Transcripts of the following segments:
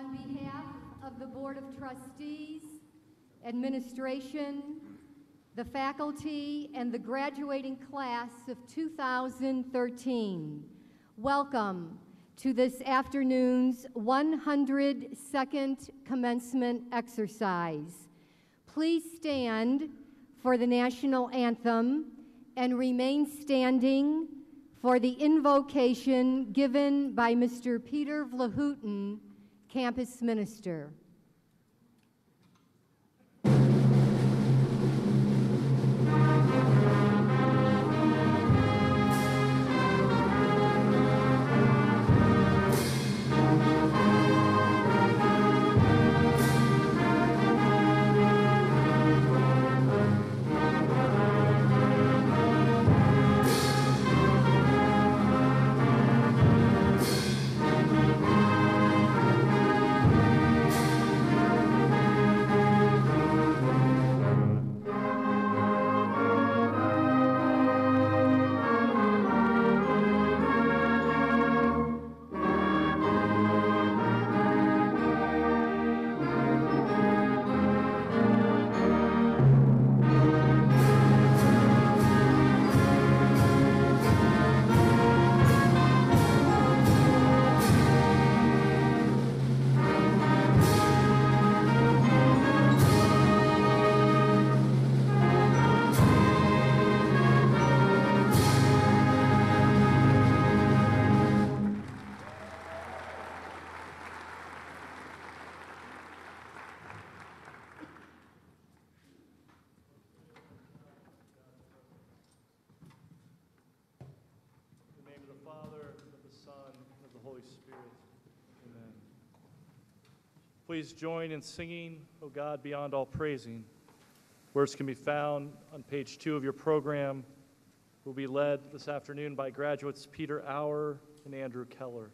On behalf of the Board of Trustees, administration, the faculty, and the graduating class of 2013, welcome to this afternoon's 102nd commencement exercise. Please stand for the national anthem and remain standing for the invocation given by Mr. Peter Vlahoutin, campus minister. Please join in singing, O God, Beyond All Praising. Words can be found on page 2 of your program. We'll be led this afternoon by graduates Peter Auer and Andrew Keller.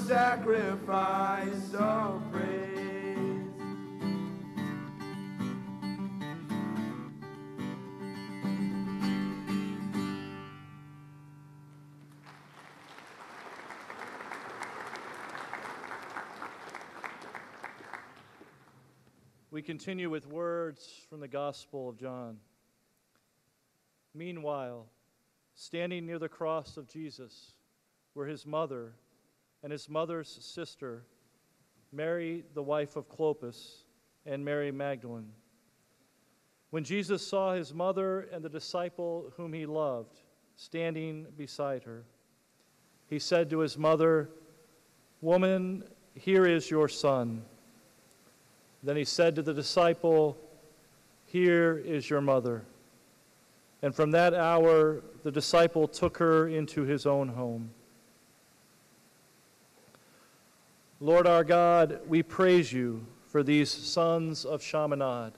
Sacrifice of praise. We continue with words from the Gospel of John. Meanwhile, standing near the cross of Jesus were his mother and his mother's sister, Mary, the wife of Clopas, and Mary Magdalene. When Jesus saw his mother and the disciple whom he loved standing beside her, he said to his mother, "Woman, here is your son." Then he said to the disciple, "Here is your mother." And from that hour, the disciple took her into his own home. Lord our God, we praise you for these sons of Chaminade,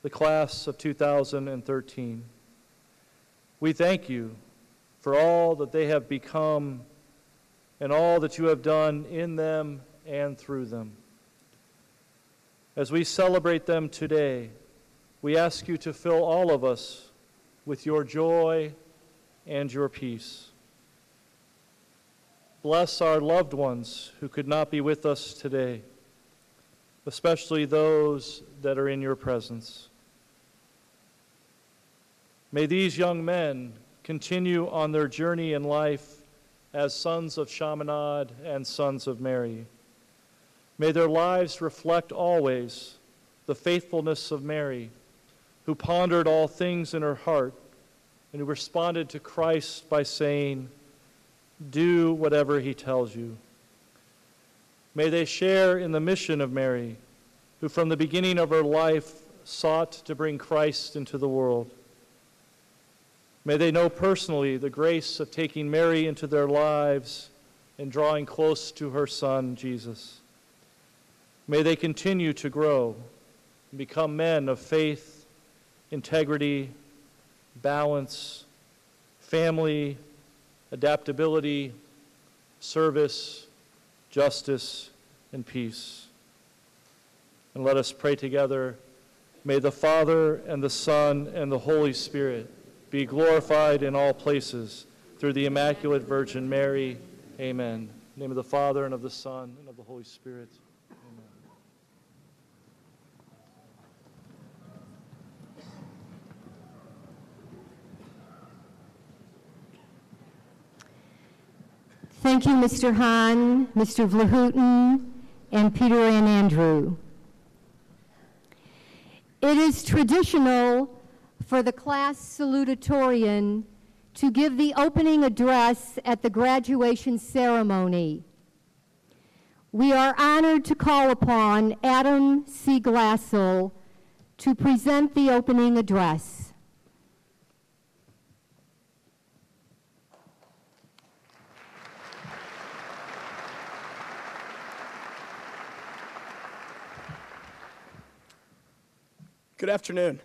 the class of 2013. We thank you for all that they have become and all that you have done in them and through them. As we celebrate them today, we ask you to fill all of us with your joy and your peace. Bless our loved ones who could not be with us today, especially those that are in your presence. May these young men continue on their journey in life as sons of Chaminade and sons of Mary. May their lives reflect always the faithfulness of Mary, who pondered all things in her heart and who responded to Christ by saying, "Do whatever he tells you." May they share in the mission of Mary, who from the beginning of her life sought to bring Christ into the world. May they know personally the grace of taking Mary into their lives and drawing close to her Son, Jesus. May they continue to grow and become men of faith, integrity, balance, family, adaptability, service, justice, and peace. And let us pray together. May the Father and the Son and the Holy Spirit be glorified in all places through the Immaculate Virgin Mary. Amen. In the name of the Father, and of the Son, and of the Holy Spirit. Amen. Thank you, Mr. Hahn, Mr. Vlahooten, and Peter and Andrew. It is traditional for the class salutatorian to give the opening address at the graduation ceremony. We are honored to call upon Adam C. Glassell to present the opening address. Good afternoon.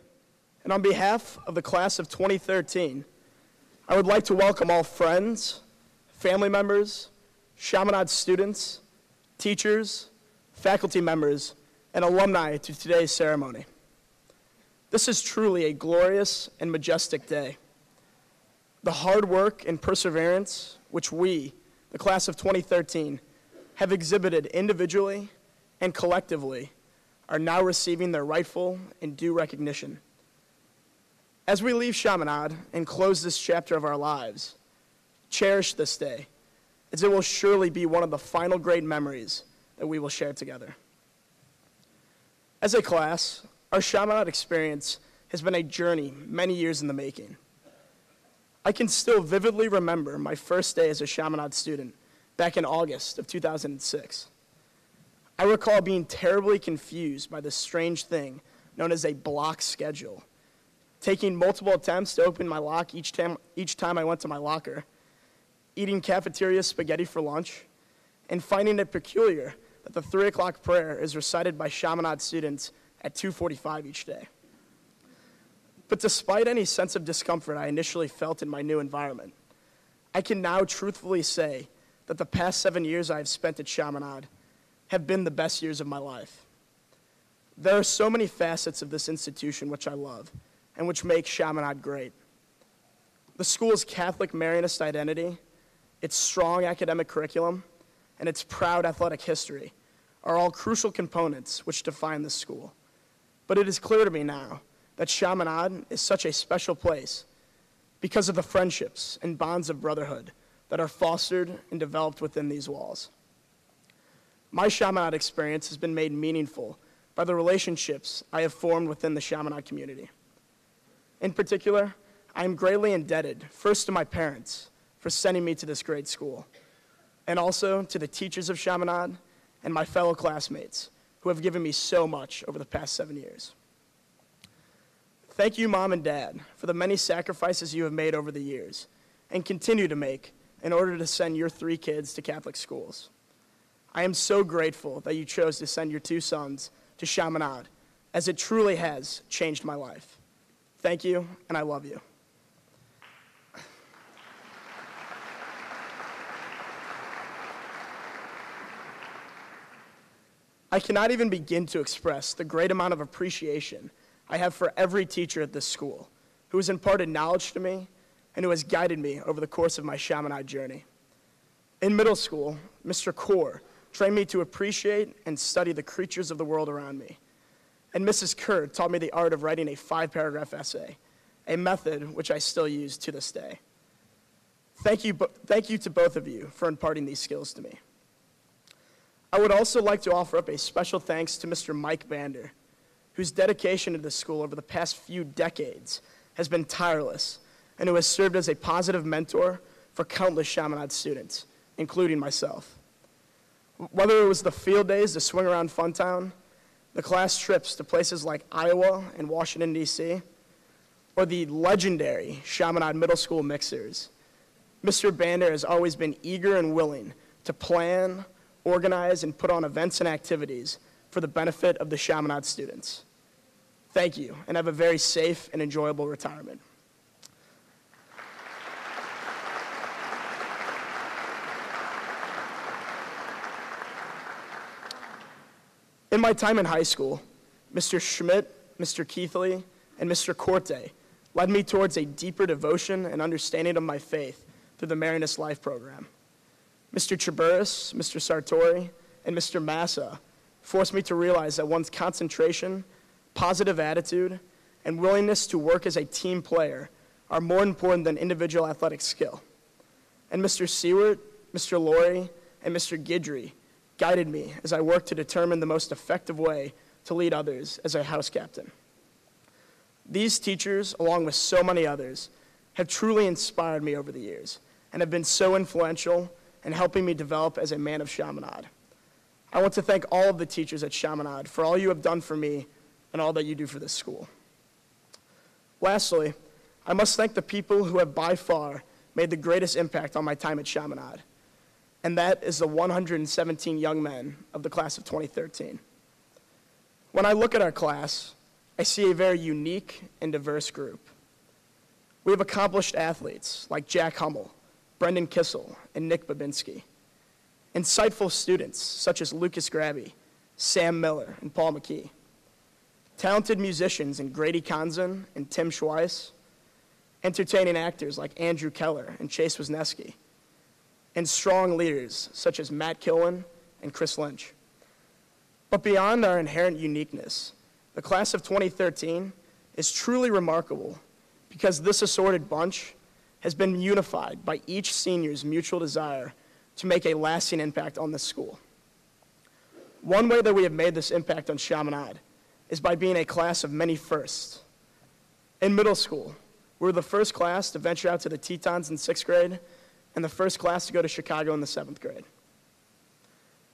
And on behalf of the class of 2013, I would like to welcome all friends, family members, Chaminade students, teachers, faculty members, and alumni to today's ceremony. This is truly a glorious and majestic day. The hard work and perseverance which we, the class of 2013, have exhibited individually and collectively are now receiving their rightful and due recognition. As we leave Chaminade and close this chapter of our lives, cherish this day, as it will surely be one of the final great memories that we will share together. As a class, our Chaminade experience has been a journey many years in the making. I can still vividly remember my first day as a Chaminade student back in August of 2006. I recall being terribly confused by this strange thing known as a block schedule, taking multiple attempts to open my lock each time I went to my locker, eating cafeteria spaghetti for lunch, and finding it peculiar that the 3 o'clock prayer is recited by Chaminade students at 2:45 each day. But despite any sense of discomfort I initially felt in my new environment, I can now truthfully say that the past 7 years I have spent at Chaminade have been the best years of my life. There are so many facets of this institution which I love, and which make Chaminade great. The school's Catholic Marianist identity, its strong academic curriculum, and its proud athletic history are all crucial components which define this school. But it is clear to me now that Chaminade is such a special place because of the friendships and bonds of brotherhood that are fostered and developed within these walls. My Chaminade experience has been made meaningful by the relationships I have formed within the Chaminade community. In particular, I am greatly indebted, first to my parents for sending me to this great school, and also to the teachers of Chaminade and my fellow classmates who have given me so much over the past 7 years. Thank you, Mom and Dad, for the many sacrifices you have made over the years and continue to make in order to send your 3 kids to Catholic schools. I am so grateful that you chose to send your 2 sons to Chaminade, as it truly has changed my life. Thank you, and I love you. I cannot even begin to express the great amount of appreciation I have for every teacher at this school who has imparted knowledge to me and who has guided me over the course of my Chaminade journey. In middle school, Mr. Kaur trained me to appreciate and study the creatures of the world around me. And Mrs. Kerr taught me the art of writing a 5-paragraph essay, a method which I still use to this day. Thank you to both of you for imparting these skills to me. I would also like to offer up a special thanks to Mr. Mike Bander, whose dedication to this school over the past few decades has been tireless and who has served as a positive mentor for countless Chaminade students, including myself. Whether it was the field days to swing around Funtown, the class trips to places like Iowa and Washington, D.C., or the legendary Chaminade Middle School mixers, Mr. Bander has always been eager and willing to plan, organize, and put on events and activities for the benefit of the Chaminade students. Thank you, and have a very safe and enjoyable retirement. In my time in high school, Mr. Schmidt, Mr. Keithley, and Mr. Corte led me towards a deeper devotion and understanding of my faith through the Marinus Life program. Mr. Chaburis, Mr. Sartori, and Mr. Massa forced me to realize that one's concentration, positive attitude, and willingness to work as a team player are more important than individual athletic skill. And Mr. Seward, Mr. Laurie, and Mr. Guidry guided me as I worked to determine the most effective way to lead others as a house captain. These teachers, along with so many others, have truly inspired me over the years and have been so influential in helping me develop as a man of Chaminade. I want to thank all of the teachers at Chaminade for all you have done for me and all that you do for this school. Lastly, I must thank the people who have by far made the greatest impact on my time at Chaminade, and that is the 117 young men of the class of 2013. When I look at our class, I see a very unique and diverse group. We have accomplished athletes like Jack Hummel, Brendan Kissel, and Nick Babinski. Insightful students such as Lucas Grabby, Sam Miller, and Paul McKee. Talented musicians in Grady Konzen and Tim Schweiss. Entertaining actors like Andrew Keller and Chase Wisniewski. And strong leaders such as Matt Killen and Chris Lynch. But beyond our inherent uniqueness, the class of 2013 is truly remarkable because this assorted bunch has been unified by each senior's mutual desire to make a lasting impact on this school. One way that we have made this impact on Chaminade is by being a class of many firsts. In middle school, we were the first class to venture out to the Tetons in 6th grade and the first class to go to Chicago in the 7th grade.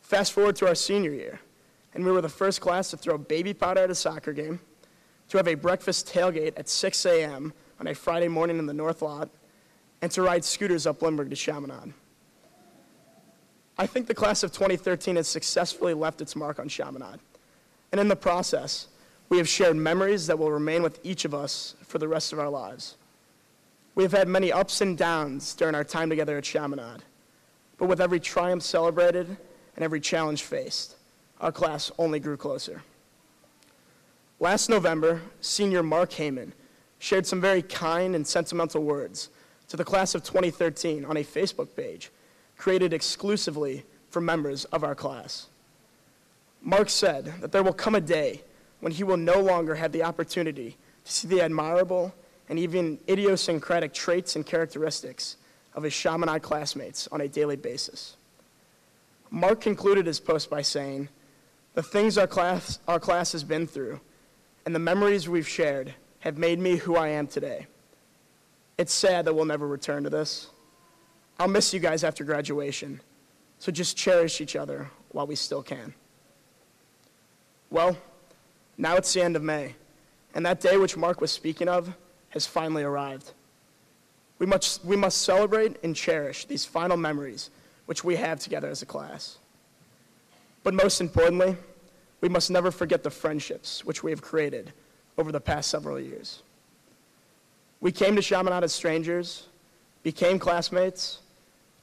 Fast forward to our senior year, and we were the first class to throw baby powder at a soccer game, to have a breakfast tailgate at 6 a.m. on a Friday morning in the North Lot, and to ride scooters up Lindbergh to Chaminade. I think the class of 2013 has successfully left its mark on Chaminade, and in the process, we have shared memories that will remain with each of us for the rest of our lives. We have had many ups and downs during our time together at Chaminade, but with every triumph celebrated and every challenge faced, our class only grew closer. Last November, senior Mark Heyman shared some very kind and sentimental words to the class of 2013 on a Facebook page created exclusively for members of our class. Mark said that there will come a day when he will no longer have the opportunity to see the admirable and even idiosyncratic traits and characteristics of his Chaminade classmates on a daily basis. Mark concluded his post by saying, "The things our class has been through and the memories we've shared have made me who I am today. It's sad that we'll never return to this. I'll miss you guys after graduation, so just cherish each other while we still can. Well, now it's the end of May, and that day which Mark was speaking of has finally arrived. We must celebrate and cherish these final memories which we have together as a class. But most importantly, we must never forget the friendships which we have created over the past several years. We came to Chaminade as strangers, became classmates,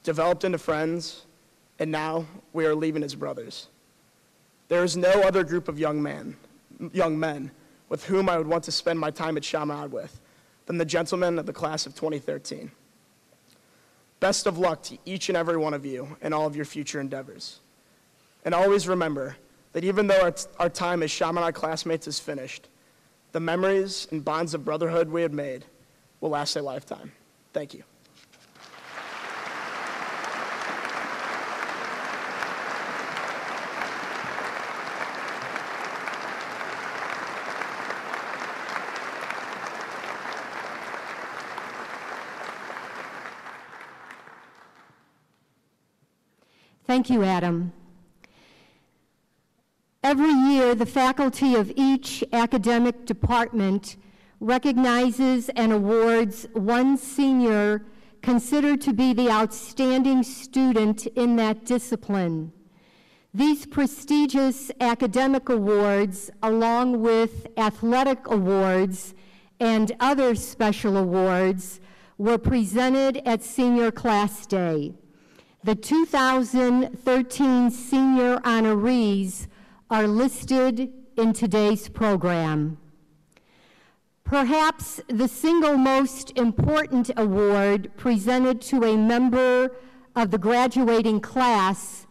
developed into friends, and now we are leaving as brothers. There is no other group of young men with whom I would want to spend my time at Chaminade with than the gentlemen of the class of 2013. Best of luck to each and every one of you in all of your future endeavors. And always remember that even though our time as Chaminade classmates is finished, the memories and bonds of brotherhood we have made will last a lifetime. Thank you. Thank you, Adam. Every year, the faculty of each academic department recognizes and awards one senior considered to be the outstanding student in that discipline. These prestigious academic awards, along with athletic awards and other special awards, were presented at Senior Class Day. The 2013 senior honorees are listed in today's program. Perhaps the single most important award presented to a member of the graduating class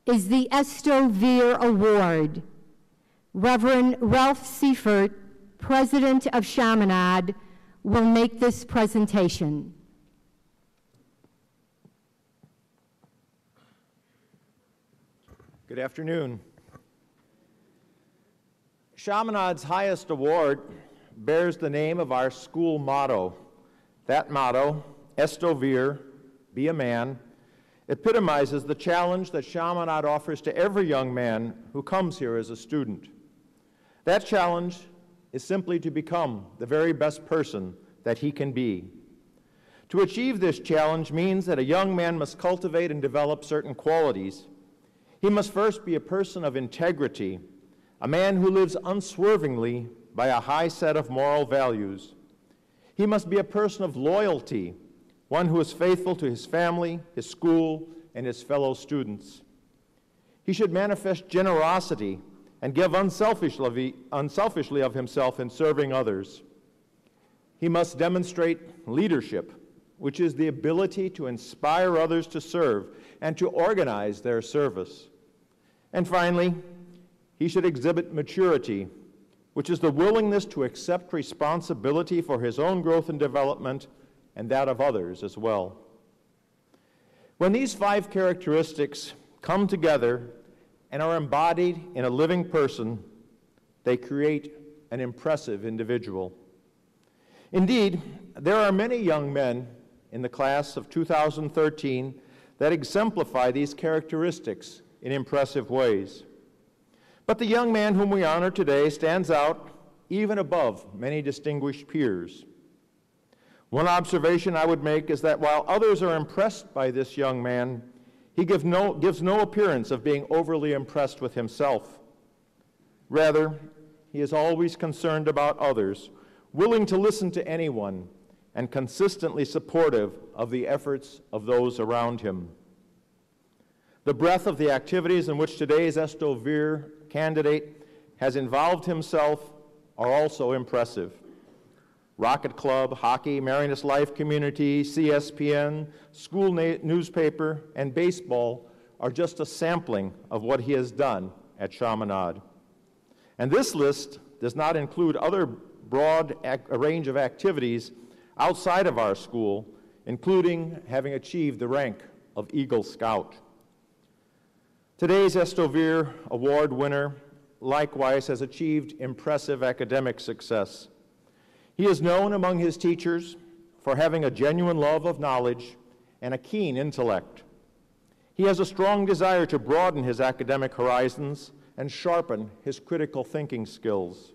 is the Estovere Award. Reverend Ralph Seifert, President of Chaminade, will make this presentation. Good afternoon. Chaminade's highest award bears the name of our school motto. That motto, Estovere, be a man, epitomizes the challenge that Chaminade offers to every young man who comes here as a student. That challenge is simply to become the very best person that he can be. To achieve this challenge means that a young man must cultivate and develop certain qualities. He must first be a person of integrity, a man who lives unswervingly by a high set of moral values. He must be a person of loyalty, one who is faithful to his family, his school, and his fellow students. He should manifest generosity and give unselfishly of himself in serving others. He must demonstrate leadership, which is the ability to inspire others to serve and to organize their service. And finally, he should exhibit maturity, which is the willingness to accept responsibility for his own growth and development and that of others as well. When these 5 characteristics come together and are embodied in a living person, they create an impressive individual. Indeed, there are many young men in the class of 2013 that exemplify these characteristics in impressive ways. But the young man whom we honor today stands out even above many distinguished peers. One observation I would make is that while others are impressed by this young man, he gives no appearance of being overly impressed with himself. Rather, he is always concerned about others, willing to listen to anyone, and consistently supportive of the efforts of those around him. The breadth of the activities in which today's Estovere candidate has involved himself are also impressive. Rocket Club, hockey, Marianus Life Community, CSPN, school newspaper, and baseball are just a sampling of what he has done at Chaminade. And this list does not include other broad range of activities outside of our school, including having achieved the rank of Eagle Scout. Today's Estovere Award winner likewise has achieved impressive academic success. He is known among his teachers for having a genuine love of knowledge and a keen intellect. He has a strong desire to broaden his academic horizons and sharpen his critical thinking skills.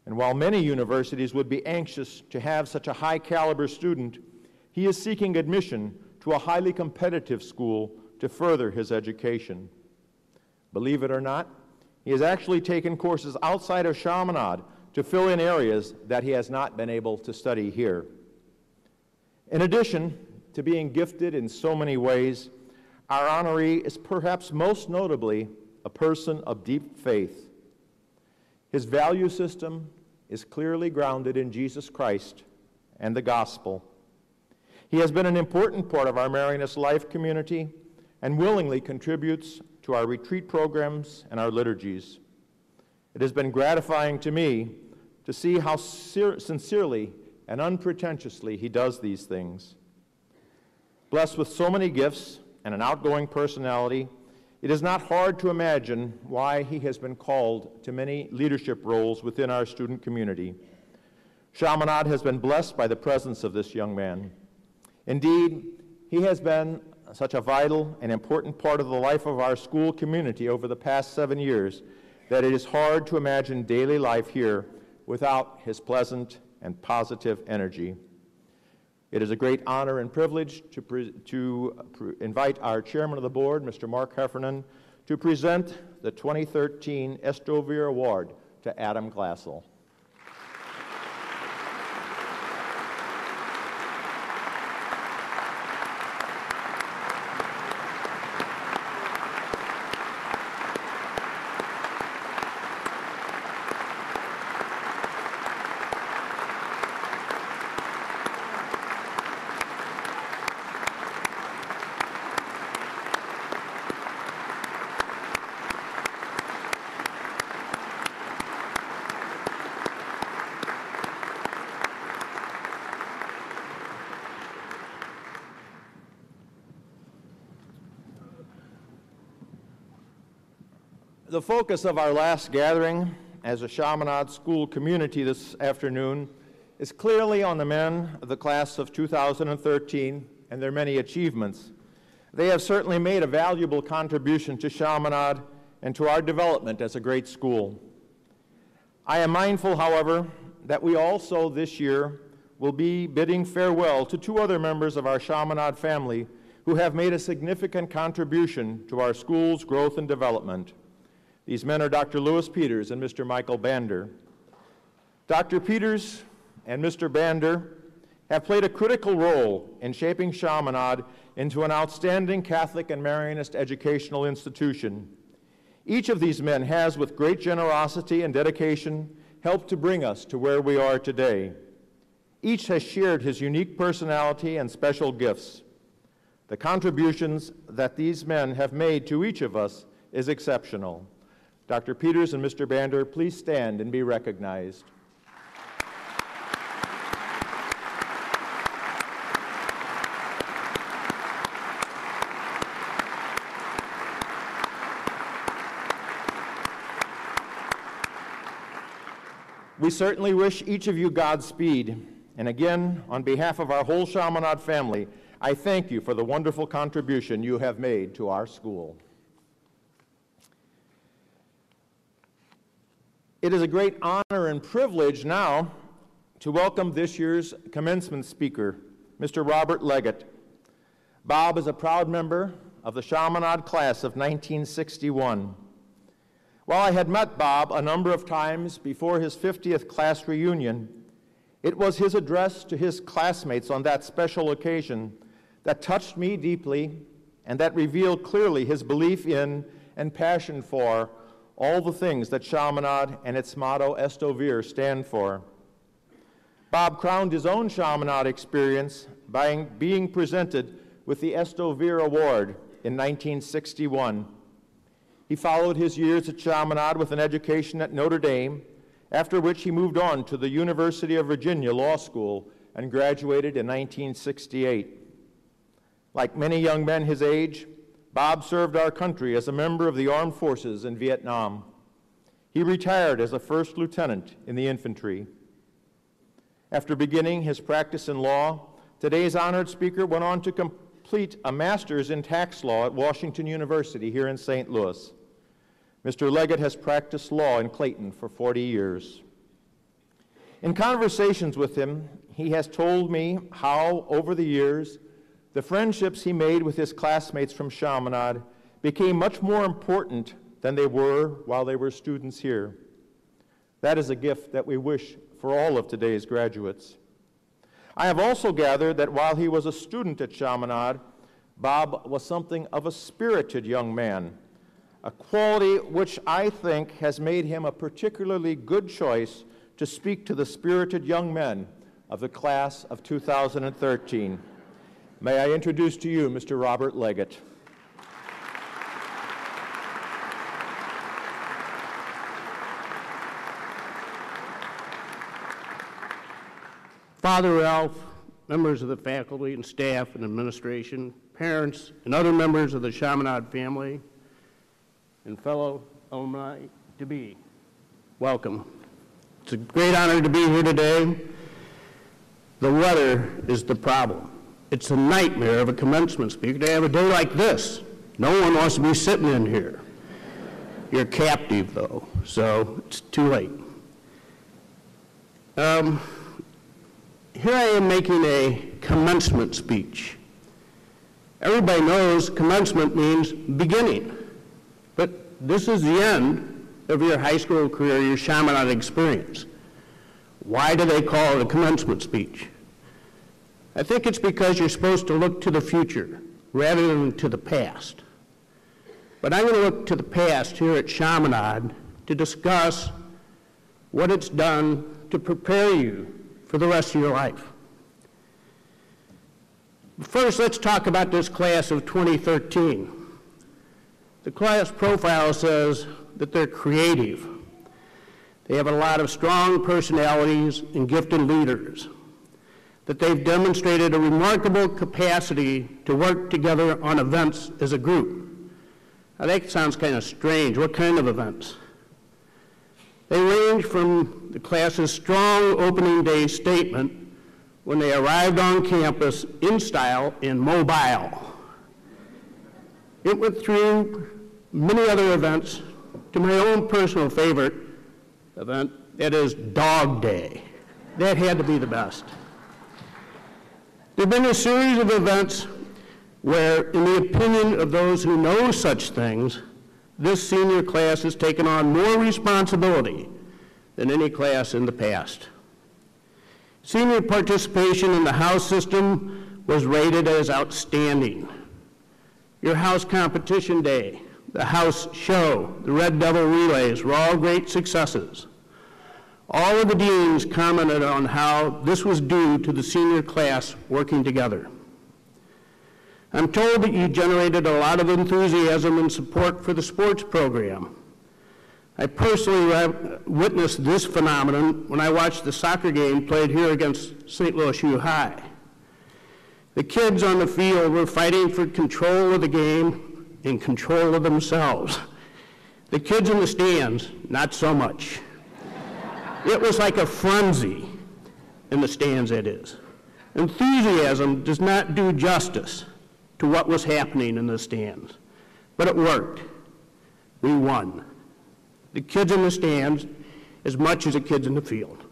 And while many universities would be anxious to have such a high-caliber student, he is seeking admission to a highly competitive school to further his education. Believe it or not, he has actually taken courses outside of Chaminade to fill in areas that he has not been able to study here. In addition to being gifted in so many ways, our honoree is perhaps most notably a person of deep faith. His value system is clearly grounded in Jesus Christ and the gospel. He has been an important part of our Marianist life community and willingly contributes to our retreat programs and our liturgies. It has been gratifying to me to see how sincerely and unpretentiously he does these things. Blessed with so many gifts and an outgoing personality, it is not hard to imagine why he has been called to many leadership roles within our student community. Chaminade has been blessed by the presence of this young man. Indeed, he has been such a vital and important part of the life of our school community over the past 7 years that it is hard to imagine daily life here without his pleasant and positive energy. It is a great honor and privilege to invite our chairman of the board, Mr. Mark Heffernan, to present the 2013 Estovere Award to Adam Glassell. The focus of our last gathering as a Chaminade school community this afternoon is clearly on the men of the class of 2013 and their many achievements. They have certainly made a valuable contribution to Chaminade and to our development as a great school. I am mindful, however, that we also this year will be bidding farewell to two other members of our Chaminade family who have made a significant contribution to our school's growth and development. These men are Dr. Lewis Peters and Mr. Michael Bander. Dr. Peters and Mr. Bander have played a critical role in shaping Chaminade into an outstanding Catholic and Marianist educational institution. Each of these men has, with great generosity and dedication, helped to bring us to where we are today. Each has shared his unique personality and special gifts. The contributions that these men have made to each of us is exceptional. Dr. Peters and Mr. Bander, please stand and be recognized. We certainly wish each of you Godspeed. And again, on behalf of our whole Chaminade family, I thank you for the wonderful contribution you have made to our school. It is a great honor and privilege now to welcome this year's commencement speaker, Mr. Robert Leggett. Bob is a proud member of the Chaminade class of 1961. While I had met Bob a number of times before his 50th class reunion, it was his address to his classmates on that special occasion that touched me deeply and that revealed clearly his belief in and passion for all the things that Chaminade and its motto, Estovere, stand for. Bob crowned his own Chaminade experience by being presented with the Estovere Award in 1961. He followed his years at Chaminade with an education at Notre Dame, after which he moved on to the University of Virginia Law School and graduated in 1968. Like many young men his age, Bob served our country as a member of the armed forces in Vietnam. He retired as a first lieutenant in the infantry. After beginning his practice in law, today's honored speaker went on to complete a master's in tax law at Washington University here in St. Louis. Mr. Leggett has practiced law in Clayton for 40 years. In conversations with him, he has told me how, over the years, the friendships he made with his classmates from Chaminade became much more important than they were while they were students here. That is a gift that we wish for all of today's graduates. I have also gathered that while he was a student at Chaminade, Bob was something of a spirited young man, a quality which I think has made him a particularly good choice to speak to the spirited young men of the class of 2013. May I introduce to you Mr. Robert Leggett. Father Ralph, members of the faculty and staff and administration, parents, and other members of the Chaminade family, and fellow alumni-to-be, welcome. It's a great honor to be here today. The weather is the problem. It's a nightmare of a commencement speaker to have a day like this. No one wants to be sitting in here. You're captive, though, so it's too late. Here I am making a commencement speech. Everybody knows commencement means beginning, but this is the end of your high school career, your Chaminade experience. Why do they call it a commencement speech? I think it's because you're supposed to look to the future rather than to the past. But I'm going to look to the past here at Chaminade to discuss what it's done to prepare you for the rest of your life. First, let's talk about this class of 2013. The class profile says that they're creative. They have a lot of strong personalities and gifted leaders, that they've demonstrated a remarkable capacity to work together on events as a group. Now that sounds kind of strange. What kind of events? They range from the class's strong opening day statement when they arrived on campus in style and mobile. It went through many other events to my own personal favorite event, that is Dog Day. That had to be the best. There have been a series of events where, in the opinion of those who know such things, this senior class has taken on more responsibility than any class in the past. Senior participation in the house system was rated as outstanding. Your house competition day, the house show, the Red Devil relays were all great successes. All of the deans commented on how this was due to the senior class working together. I'm told that you generated a lot of enthusiasm and support for the sports program. I personally witnessed this phenomenon when I watched the soccer game played here against St. Louis U High. The kids on the field were fighting for control of the game and control of themselves. The kids in the stands, not so much. It was like a frenzy in the stands, that is. Enthusiasm does not do justice to what was happening in the stands, but it worked. We won. The kids in the stands as much as the kids in the field.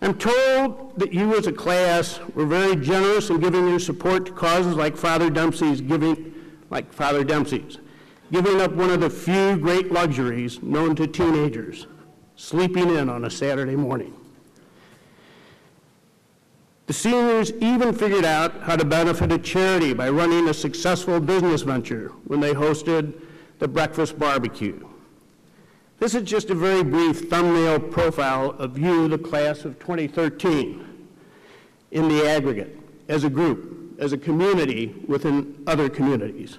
I'm told that you as a class were very generous in giving your support to causes like Father Dempsey's, giving up one of the few great luxuries known to teenagers, sleeping in on a Saturday morning. The seniors even figured out how to benefit a charity by running a successful business venture when they hosted the breakfast barbecue. This is just a very brief thumbnail profile of you, the class of 2013, in the aggregate, as a group, as a community within other communities.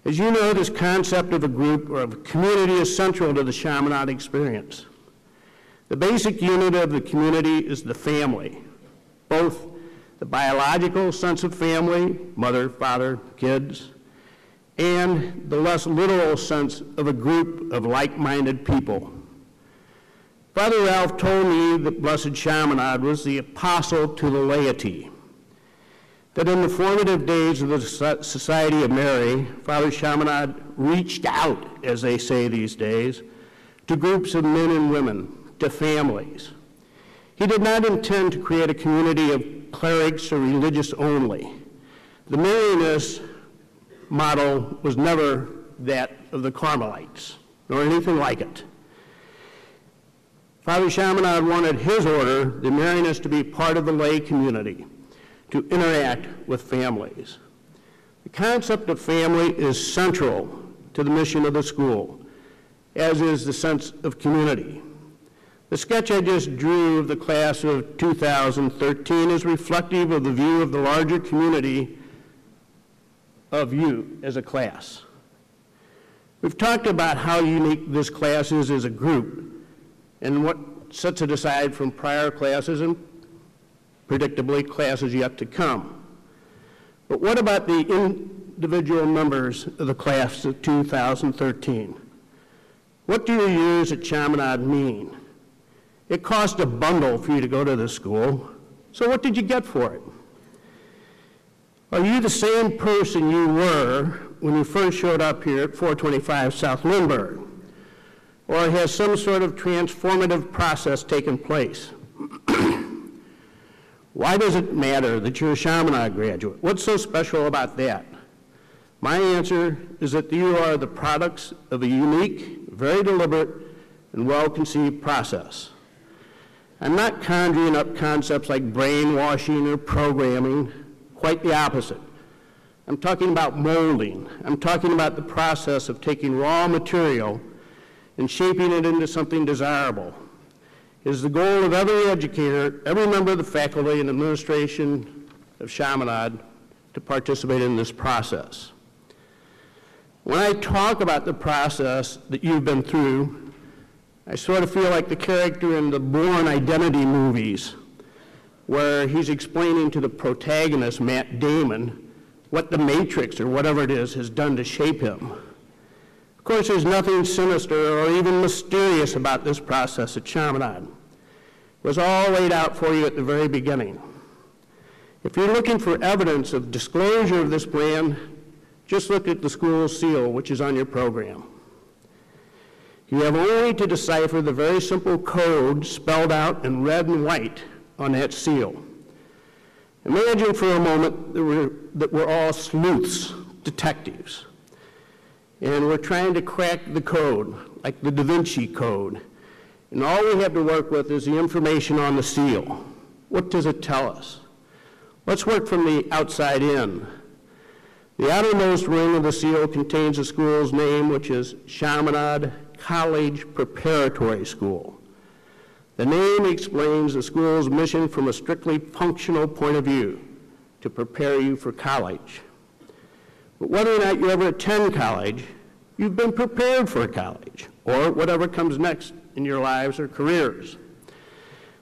As you know, this concept of a group or of a community is central to the Chaminade experience. The basic unit of the community is the family, both the biological sense of family, mother, father, kids, and the less literal sense of a group of like-minded people. Father Ralph told me that Blessed Chaminade was the apostle to the laity, that in the formative days of the Society of Mary, Father Chaminade reached out, as they say these days, to groups of men and women, to families. He did not intend to create a community of clerics or religious only. The Marianist model was never that of the Carmelites, nor anything like it. Father Chaminade wanted his order, the Marianists, to be part of the lay community, to interact with families. The concept of family is central to the mission of the school, as is the sense of community. The sketch I just drew of the class of 2013 is reflective of the view of the larger community of you as a class. We've talked about how unique this class is as a group and what sets it aside from prior classes and predictably classes yet to come. But what about the individual members of the class of 2013? What do your years at Chaminade mean? It cost a bundle for you to go to this school, so what did you get for it? Are you the same person you were when you first showed up here at 425 South Lindbergh? Or has some sort of transformative process taken place? Why does it matter that you're a Chaminade graduate? What's so special about that? My answer is that you are the products of a unique, very deliberate, and well-conceived process. I'm not conjuring up concepts like brainwashing or programming, quite the opposite. I'm talking about molding. I'm talking about the process of taking raw material and shaping it into something desirable. It is the goal of every educator, every member of the faculty and administration of Chaminade to participate in this process. When I talk about the process that you've been through, I sort of feel like the character in the Bourne Identity movies, where he's explaining to the protagonist, Matt Damon, what the Matrix or whatever it is has done to shape him. Of course, there's nothing sinister or even mysterious about this process at Chaminade. It was all laid out for you at the very beginning. If you're looking for evidence of disclosure of this plan, just look at the school seal, which is on your program. You have only to decipher the very simple code spelled out in red and white on that seal. Imagine for a moment that we're all sleuths, detectives, and we're trying to crack the code, like the Da Vinci Code. And all we have to work with is the information on the seal. What does it tell us? Let's work from the outside in. The outermost ring of the seal contains the school's name, which is Chaminade College Preparatory School. The name explains the school's mission from a strictly functional point of view, to prepare you for college. But whether or not you ever attend college, you've been prepared for college, or whatever comes next in your lives or careers.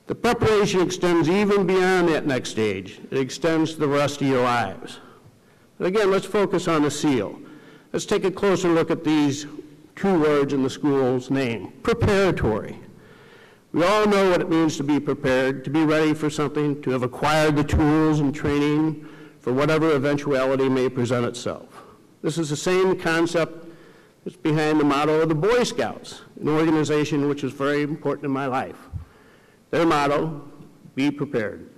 The preparation extends even beyond that next stage. It extends to the rest of your lives. But again, let's focus on the seal. Let's take a closer look at these two words in the school's name, preparatory. We all know what it means to be prepared, to be ready for something, to have acquired the tools and training for whatever eventuality may present itself. This is the same concept that's behind the motto of the Boy Scouts, an organization which is very important in my life. Their motto, be prepared.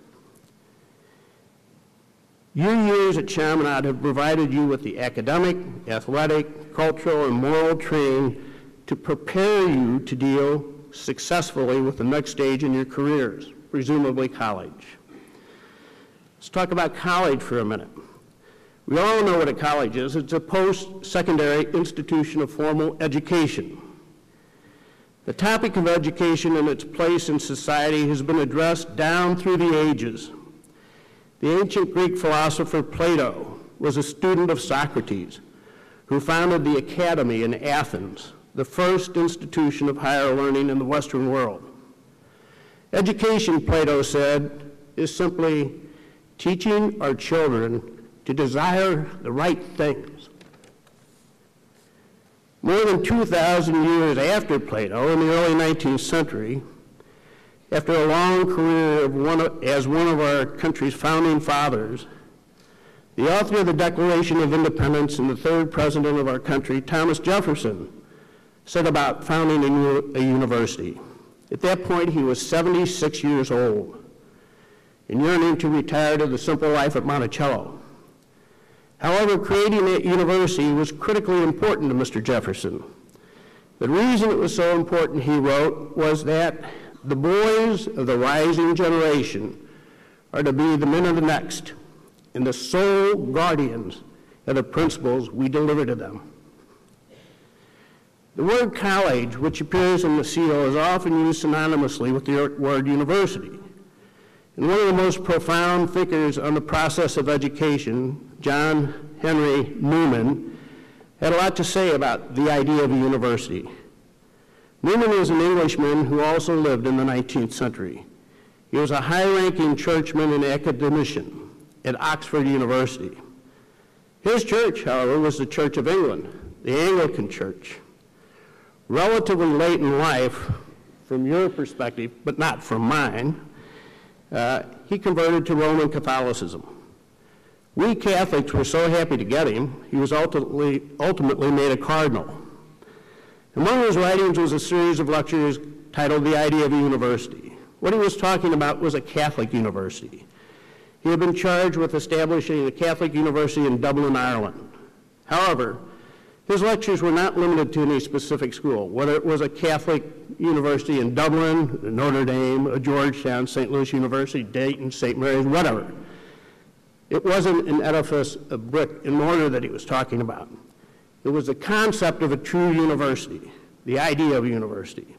Your years at Chaminade have provided you with the academic, athletic, cultural, and moral training to prepare you to deal successfully with the next stage in your careers, presumably college. Let's talk about college for a minute. We all know what a college is. It's a post-secondary institution of formal education. The topic of education and its place in society has been addressed down through the ages. The ancient Greek philosopher Plato was a student of Socrates, who founded the Academy in Athens, the first institution of higher learning in the Western world. Education, Plato said, is simply teaching our children to desire the right things. More than 2,000 years after Plato, in the early 19th century, After a long career as one of our country's founding fathers, the author of the Declaration of Independence and the third president of our country, Thomas Jefferson, said about founding a university. At that point, he was 76 years old and yearning to retire to the simple life at Monticello. However, creating that university was critically important to Mr. Jefferson. The reason it was so important, he wrote, was that the boys of the rising generation are to be the men of the next and the sole guardians of the principles we deliver to them. The word college, which appears in the seal, is often used synonymously with the word university. And one of the most profound thinkers on the process of education, John Henry Newman, had a lot to say about the idea of a university. Newman was an Englishman who also lived in the 19th century. He was a high-ranking churchman and academician at Oxford University. His church, however, was the Church of England, the Anglican Church. Relatively late in life, from your perspective, but not from mine, he converted to Roman Catholicism. We Catholics were so happy to get him, he was ultimately made a cardinal. Among his writings was a series of lectures titled The Idea of a University. What he was talking about was a Catholic university. He had been charged with establishing a Catholic university in Dublin, Ireland. However, his lectures were not limited to any specific school, whether it was a Catholic university in Dublin, Notre Dame, a Georgetown, St. Louis University, Dayton, St. Mary's, whatever. It wasn't an edifice of brick and mortar that he was talking about. It was the concept of a true university, the idea of a university.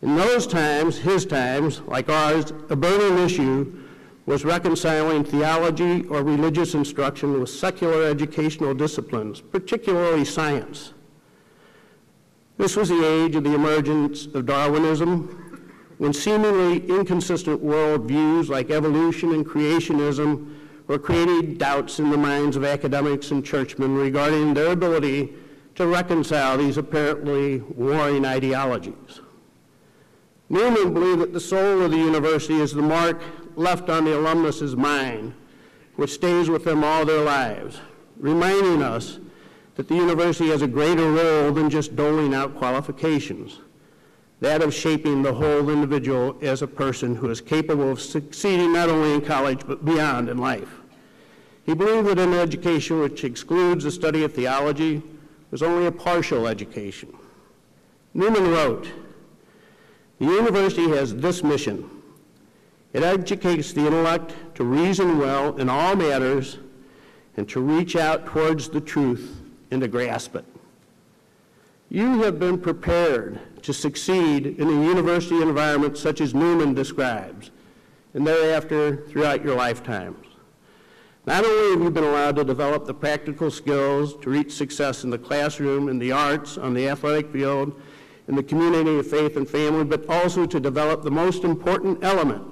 In those times, his times, like ours, a burning issue was reconciling theology or religious instruction with secular educational disciplines, particularly science. This was the age of the emergence of Darwinism, when seemingly inconsistent worldviews like evolution and creationism were creating doubts in the minds of academics and churchmen regarding their ability to reconcile these apparently warring ideologies. Newman believed that the soul of the university is the mark left on the alumnus' mind, which stays with them all their lives, reminding us that the university has a greater role than just doling out qualifications, that of shaping the whole individual as a person who is capable of succeeding not only in college but beyond in life. He believed that an education which excludes the study of theology was only a partial education. Newman wrote, "The university has this mission. It educates the intellect to reason well in all matters and to reach out towards the truth and to grasp it." You have been prepared to succeed in a university environment such as Newman describes, and thereafter throughout your lifetimes. Not only have you been allowed to develop the practical skills to reach success in the classroom, in the arts, on the athletic field, in the community of faith and family, but also to develop the most important element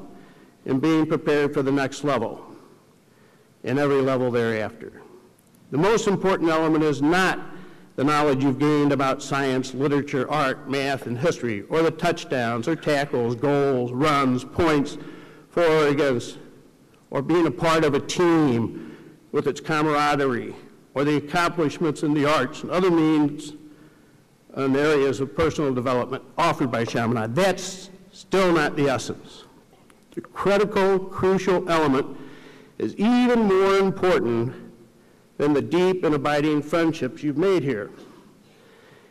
in being prepared for the next level and every level thereafter. The most important element is not the knowledge you've gained about science, literature, art, math, and history, or the touchdowns or tackles, goals, runs, points, for or against, or being a part of a team with its camaraderie, or the accomplishments in the arts and other means and areas of personal development offered by Chaminade. That's still not the essence. The critical, crucial element is even more important than the deep and abiding friendships you've made here.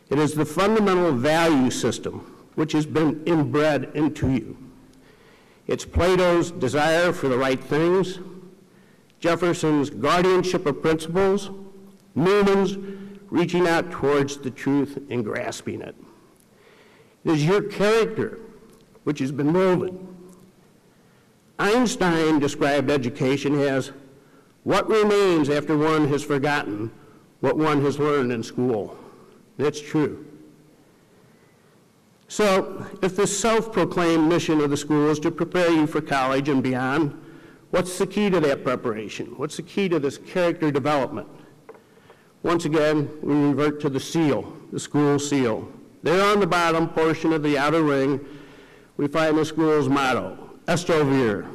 It is the fundamental value system which has been inbred into you. It's Plato's desire for the right things, Jefferson's guardianship of principles, Newman's reaching out towards the truth and grasping it. It is your character which has been molded. Einstein described education as what remains after one has forgotten what one has learned in school. That's true. So, if the self-proclaimed mission of the school is to prepare you for college and beyond, what's the key to that preparation? What's the key to this character development? Once again, we revert to the seal, the school seal. There on the bottom portion of the outer ring, we find the school's motto, Esto Vir.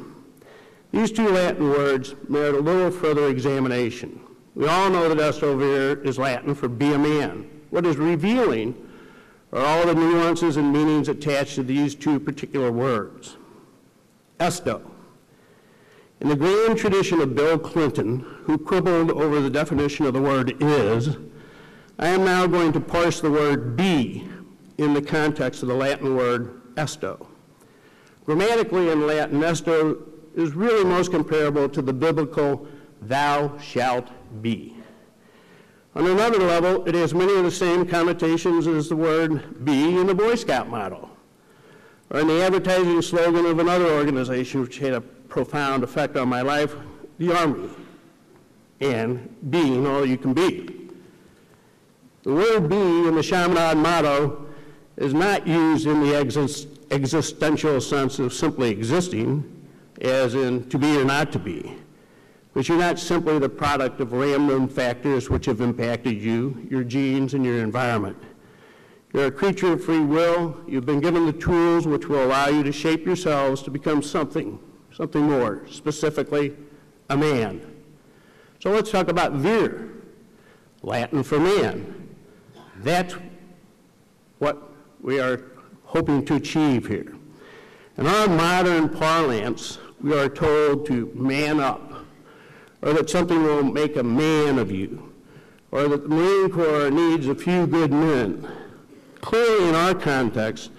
These two Latin words merit a little further examination. We all know that Esto Vir is Latin for be a man. What is revealing are all the nuances and meanings attached to these two particular words. Esto. In the grand tradition of Bill Clinton, who quibbled over the definition of the word is, I am now going to parse the word be in the context of the Latin word esto. Grammatically in Latin, esto is really most comparable to the biblical thou shalt be. On another level, it has many of the same connotations as the word be in the Boy Scout motto, or in the advertising slogan of another organization which had a profound effect on my life, the Army, and being all you can be. The word be in the Chaminade motto is not used in the existential sense of simply existing, as in to be or not to be, but you're not simply the product of random factors which have impacted you, your genes, and your environment. You're a creature of free will. You've been given the tools which will allow you to shape yourselves to become something more, specifically a man. So let's talk about vir, Latin for man. That's what we are hoping to achieve here. In our modern parlance, we are told to man up, or that something will make a man of you, or that the Marine Corps needs a few good men. Clearly, in our context,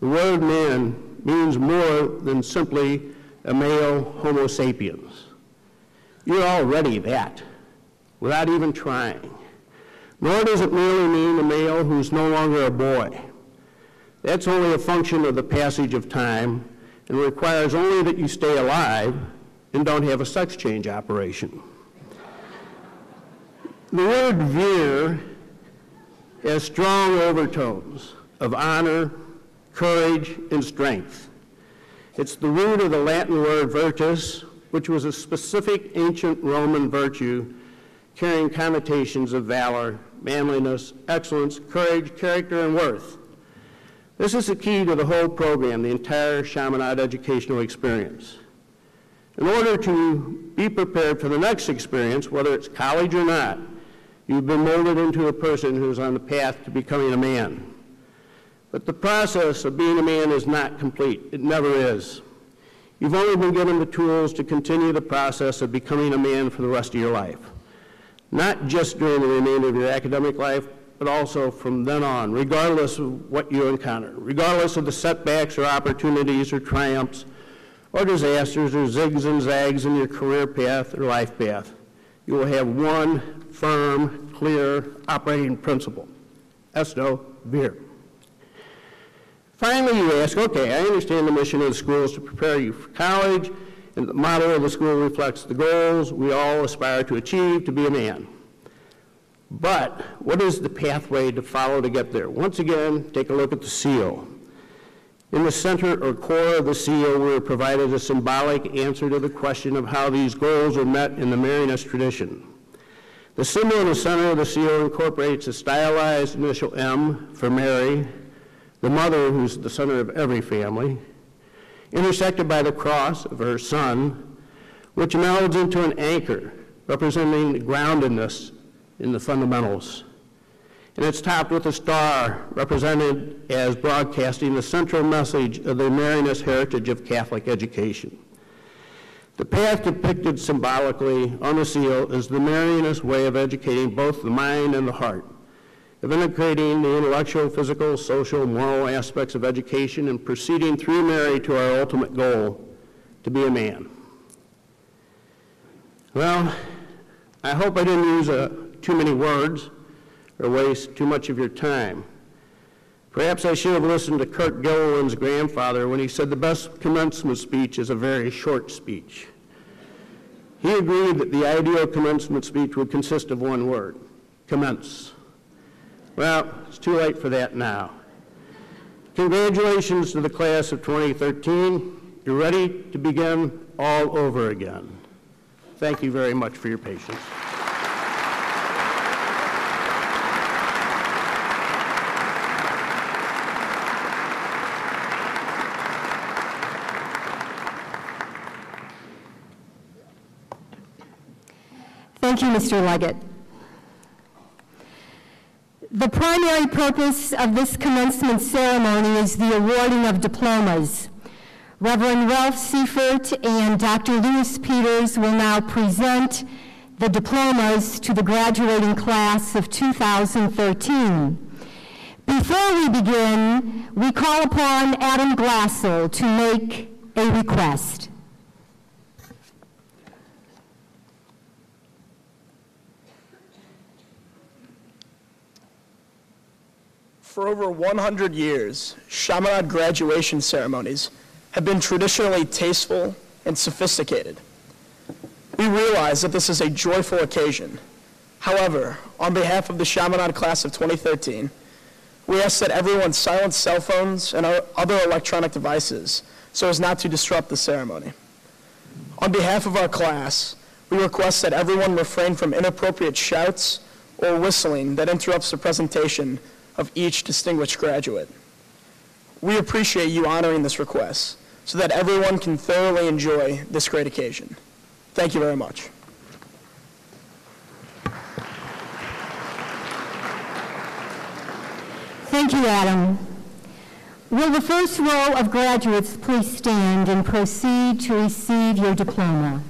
the word man means more than simply a male Homo sapiens. You're already that, without even trying. Nor does it merely mean a male who's no longer a boy. That's only a function of the passage of time and requires only that you stay alive and don't have a sex change operation. The word vir has strong overtones of honor, courage, and strength. It's the root of the Latin word virtus, which was a specific ancient Roman virtue carrying connotations of valor, manliness, excellence, courage, character, and worth. This is the key to the whole program, the entire Chaminade educational experience. In order to be prepared for the next experience, whether it's college or not, you've been molded into a person who's on the path to becoming a man. But the process of being a man is not complete. It never is. You've only been given the tools to continue the process of becoming a man for the rest of your life. Not just during the remainder of your academic life, but also from then on, regardless of what you encounter, regardless of the setbacks or opportunities or triumphs or disasters or zigs and zags in your career path or life path. You will have one firm, clear operating principle, esto vir. Finally, you ask, okay, I understand the mission of the school is to prepare you for college, and the motto of the school reflects the goals we all aspire to achieve to be a man. But what is the pathway to follow to get there? Once again, take a look at the seal. In the center or core of the seal, we are provided a symbolic answer to the question of how these goals are met in the Marianist tradition. The symbol in the center of the seal incorporates a stylized initial M for Mary, the mother who's the center of every family, intersected by the cross of her son, which melds into an anchor representing the groundedness in the fundamentals. And it's topped with a star represented as broadcasting the central message of the Marianist heritage of Catholic education. The path depicted symbolically on the seal is the Marianist way of educating both the mind and the heart, of integrating the intellectual, physical, social, moral aspects of education and proceeding through Mary to our ultimate goal, to be a man. Well, I hope I didn't use too many words or waste too much of your time. Perhaps I should have listened to Kurt Gilliland's grandfather when he said the best commencement speech is a very short speech. He agreed that the ideal commencement speech would consist of one word, commence. Well, it's too late for that now. Congratulations to the class of 2013. You're ready to begin all over again. Thank you very much for your patience. Thank you, Mr. Leggett. The primary purpose of this commencement ceremony is the awarding of diplomas. Reverend Ralph Seifert and Dr. Lewis Peters will now present the diplomas to the graduating class of 2013. Before we begin, we call upon Adam Glassel to make a request. For over 100 years, Chaminade graduation ceremonies have been traditionally tasteful and sophisticated. We realize that this is a joyful occasion. However, on behalf of the Chaminade class of 2013, we ask that everyone silence cell phones and other electronic devices so as not to disrupt the ceremony. On behalf of our class, we request that everyone refrain from inappropriate shouts or whistling that interrupts the presentation of each distinguished graduate. We appreciate you honoring this request so that everyone can thoroughly enjoy this great occasion. Thank you very much. Thank you, Adam. Will the first row of graduates please stand and proceed to receive your diploma?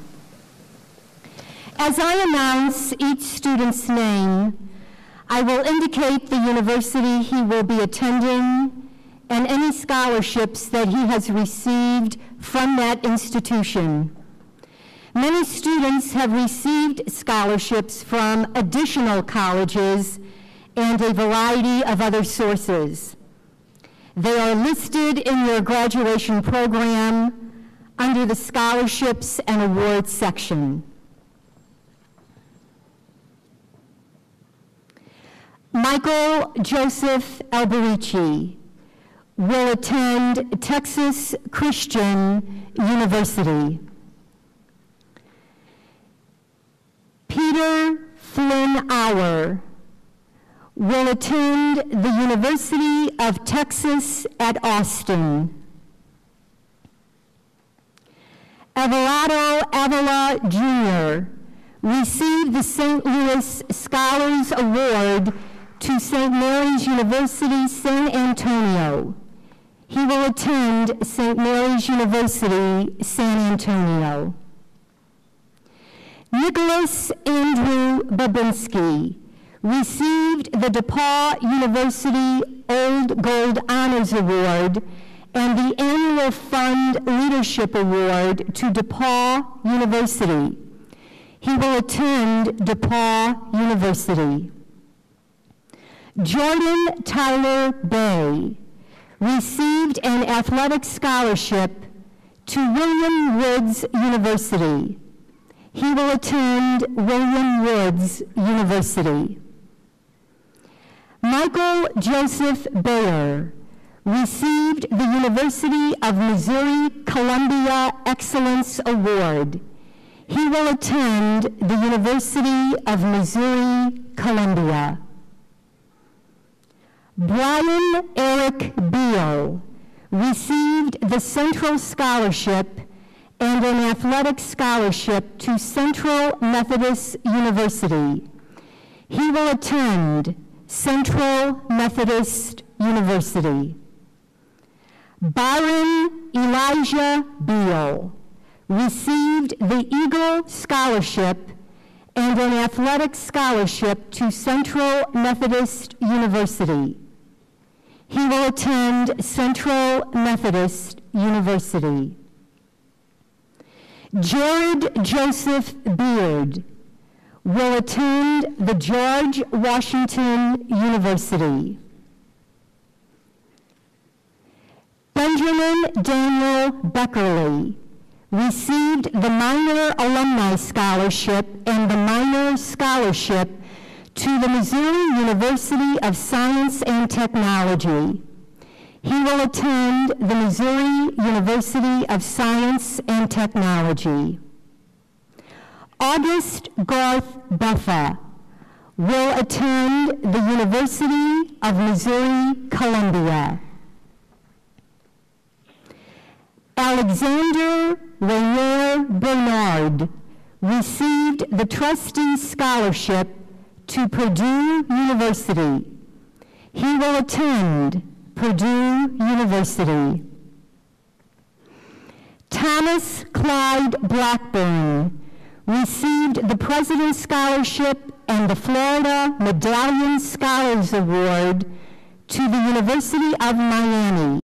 As I announce each student's name, I will indicate the university he will be attending and any scholarships that he has received from that institution. Many students have received scholarships from additional colleges and a variety of other sources. They are listed in your graduation program under the Scholarships and Awards section. Michael Joseph Alberici will attend Texas Christian University. Peter Flynn Auer will attend the University of Texas at Austin. Everardo Avila Jr. received the St. Louis Scholars Award to St. Mary's University, San Antonio. He will attend St. Mary's University, San Antonio. Nicholas Andrew Babinski received the DePauw University Old Gold Honors Award and the Annual Fund Leadership Award to DePauw University. He will attend DePauw University. Jordan Tyler Bay received an athletic scholarship to William Woods University. He will attend William Woods University. Michael Joseph Bayer received the University of Missouri-Columbia Excellence Award. He will attend the University of Missouri-Columbia. Brian Eric Beal received the Central Scholarship and an athletic scholarship to Central Methodist University. He will attend Central Methodist University. Byron Elijah Beal received the Eagle Scholarship and an athletic scholarship to Central Methodist University. He will attend Central Methodist University. Jared Joseph Beard will attend the George Washington University. Benjamin Daniel Beckerly received the Minor Alumni Scholarship and the Minor Scholarship to the Missouri University of Science and Technology. He will attend the Missouri University of Science and Technology. August Garth Buffa will attend the University of Missouri-Columbia. Alexander Rainier Bernard received the trustee scholarship to Purdue University. He will attend Purdue University. Thomas Clyde Blackburn received the President's Scholarship and the Florida Medallion Scholars Award to the University of Miami.